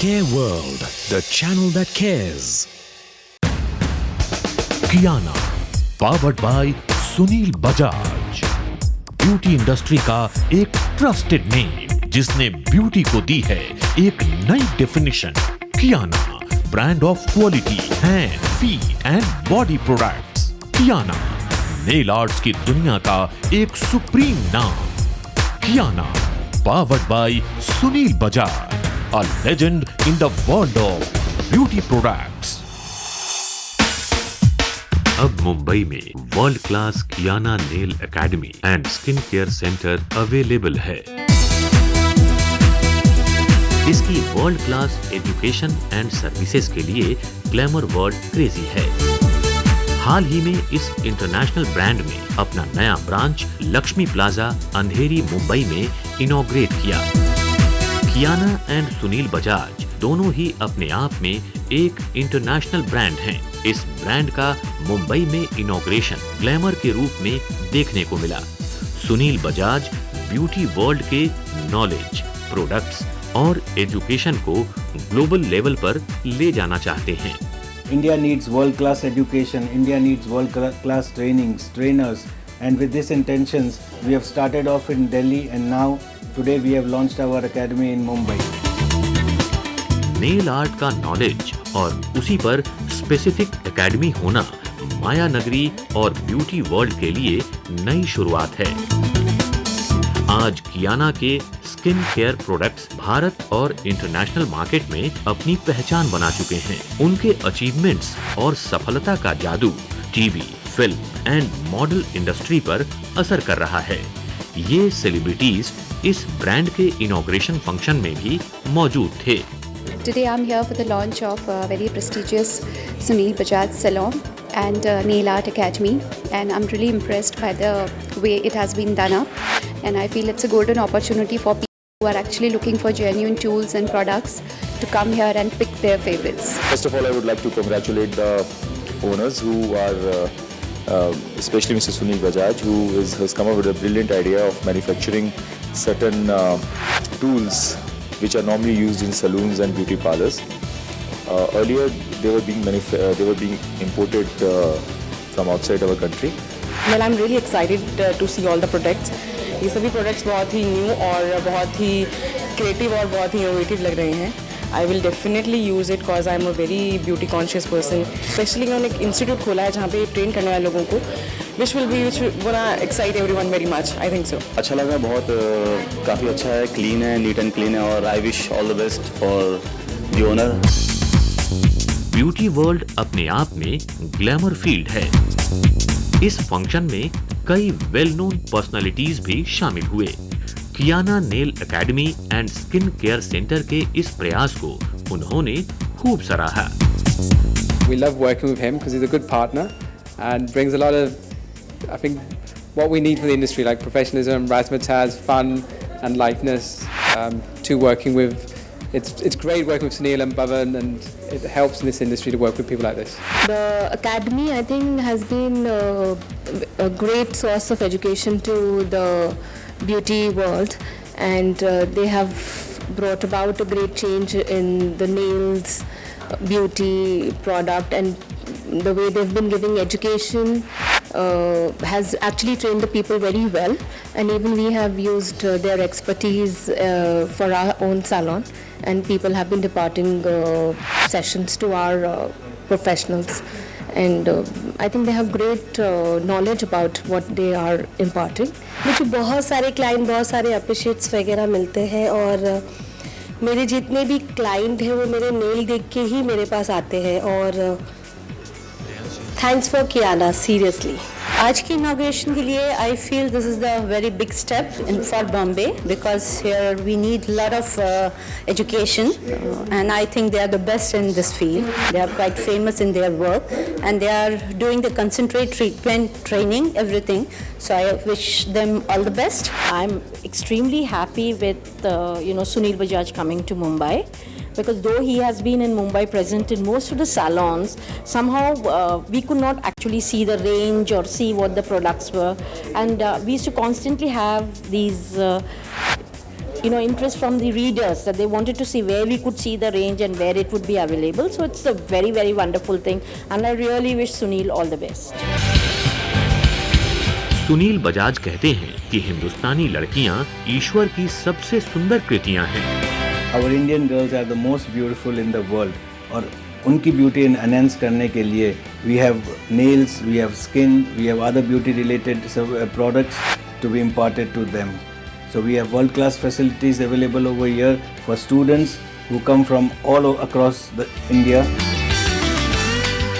Care World, the channel that cares. Kiana, powered by Sunil Bajaj. Beauty industry का एक trusted name जिसने beauty को दी है एक नई definition. Kiana, brand of quality hand, feet and body products. Kiana, nail arts की दुनिया का एक सुप्रीम नाम। Kiana, powered by Sunil Bajaj, a legend in the world of beauty products. अब मुंबई में world class Kiana nail academy and skin care centre available है। इसकी world class education and services के लिए ग्लैमर वर्ल्ड क्रेजी है। हाल ही में इस इंटरनेशनल ब्रांड में अपना नया ब्रांच लक्ष्मी प्लाजा अंधेरी मुंबई में इनॉग्रेट किया। कियाना एंड सुनील बजाज दोनों ही अपने आप में एक इंटरनेशनल ब्रांड हैं। इस ब्रांड का मुंबई में इनॉग्रेशन ग्लैमर के रूप में देखने को मिला। सुनील बजाज ब्यूटी वर्ल्ड के नॉलेज, प्रोडक्ट्स और एजुकेशन को ग्लोबल लेवल पर ले जाना चाहते हैं। India needs world-class education. India needs world-class trainers. And with this intentions, we have started off in Delhi and now today we have launched our academy in Mumbai. Nail art का knowledge और उसी पर specific academy होना माया नगरी और beauty world के लिए नई शुरुआत है। आज कियाना के स्किन केयर प्रोडक्ट्स भारत और इंटरनेशनल मार्केट में अपनी पहचान बना चुके हैं। उनके अचीवमेंट्स और सफलता का जादू TV, film and model industry पर असर कर रहा है। ये सेलिब्रिटीज इस ब्रांड के इनॉग्रेशन फंक्शन में भी मौजूद थे। Today I'm here for the launch of a very prestigious Sunil Bajaj Salon and Nail Art Academy, and I'm really impressed by the way it has been done up, and I feel it's a golden opportunity for people who are actually looking for genuine tools and products to come here and pick their favorites. First of all, I would like to congratulate the owners who are especially Mr. Sunil Bajaj, who has come up with a brilliant idea of manufacturing certain tools which are normally used in saloons and beauty parlors. Earlier, they were being imported from outside our country. Well, I'm really excited to see all the products. ये सभी products बहुत ही new और बहुत ही creative और बहुत ही innovative लग रहे हैं. I will definitely use it because I'm a very beauty conscious person. Especially उन्होंने एक institute खोला है जहाँ पे train करने वाले लोगों को, which will gonna excite everyone very much. I think so. अच्छा लगा, बहुत काफ़ी अच्छा है, clean है, neat and clean है और I wish all the best for the owner. Beauty world अपने आप में ग्लैमर फील्ड है। इस फंक्शन में कई वेल नोन पर्सनालिटीज भी शामिल हुए। Kiana nail academy and skin care centre के इस प्रयास को उन्होंने खूब सराहा। We love working with him because he's a good partner and brings a lot of, I think, what we need for the industry, like professionalism, razzmatazz, fun and lightness to working with. It's great working with Sunil and Bhavan, and it helps in this industry to work with people like this. The academy, I think, has been a great source of education to the beauty world, and they have brought about a great change in the nails beauty product, and the way they've been giving education has actually trained the people very well, and even we have used their expertise for our own salon, and people have been departing sessions to our professionals, and I think they have great knowledge about what they are imparting. मुझे बहुत सारे client, बहुत सारे appreciates वगैरह मिलते हैं और मेरे जितने भी क्लाइंट हैं वो मेरे नेल देख के ही मेरे पास आते हैं और थैंक्स फॉर कियाना, सीरियसली। आज की इनॉग्रेशन के लिए I feel this is the very big step in for Bombay because here we need lot of education and I think they are the best in this field. They are quite famous in their work and they are doing the concentrate treatment training everything. So I wish them all the best. I'm extremely happy with Sunil Bajaj coming to Mumbai, because though he has been in Mumbai present in most of the salons, somehow we could not actually see the range or see what the products were, and we used to constantly have these interest from the readers, that they wanted to see where we could see the range and where it would be available. So it's a very, very wonderful thing, and I really wish Sunil all the best. Sunil Bajaj कहते हैं कि हिंदुस्तानी लड़कियां ईश्वर की सबसे सुंदर कृतियां हैं। Our Indian girls are the most beautiful in the world. और उनकी ब्यूटी एनहांस करने के लिए we have nails, we have skin, we have other beauty related products to be imparted to them. So we have world class facilities available over here for students who come from all across India.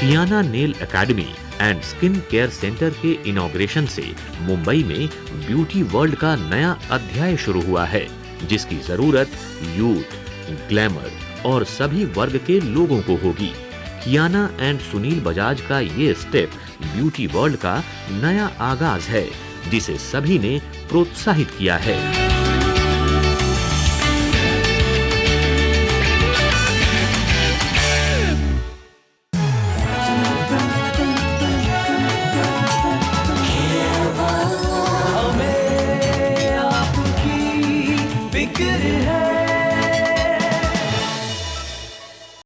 Kiana nail academy and skin care centre के inauguration से मुंबई में beauty world का नया अध्याय शुरू हुआ है, जिसकी जरूरत यूथ, ग्लैमर और सभी वर्ग के लोगों को होगी। कियाना एंड सुनील बजाज का ये स्टेप ब्यूटी वर्ल्ड का नया आगाज है, जिसे सभी ने प्रोत्साहित किया है। फिक्र है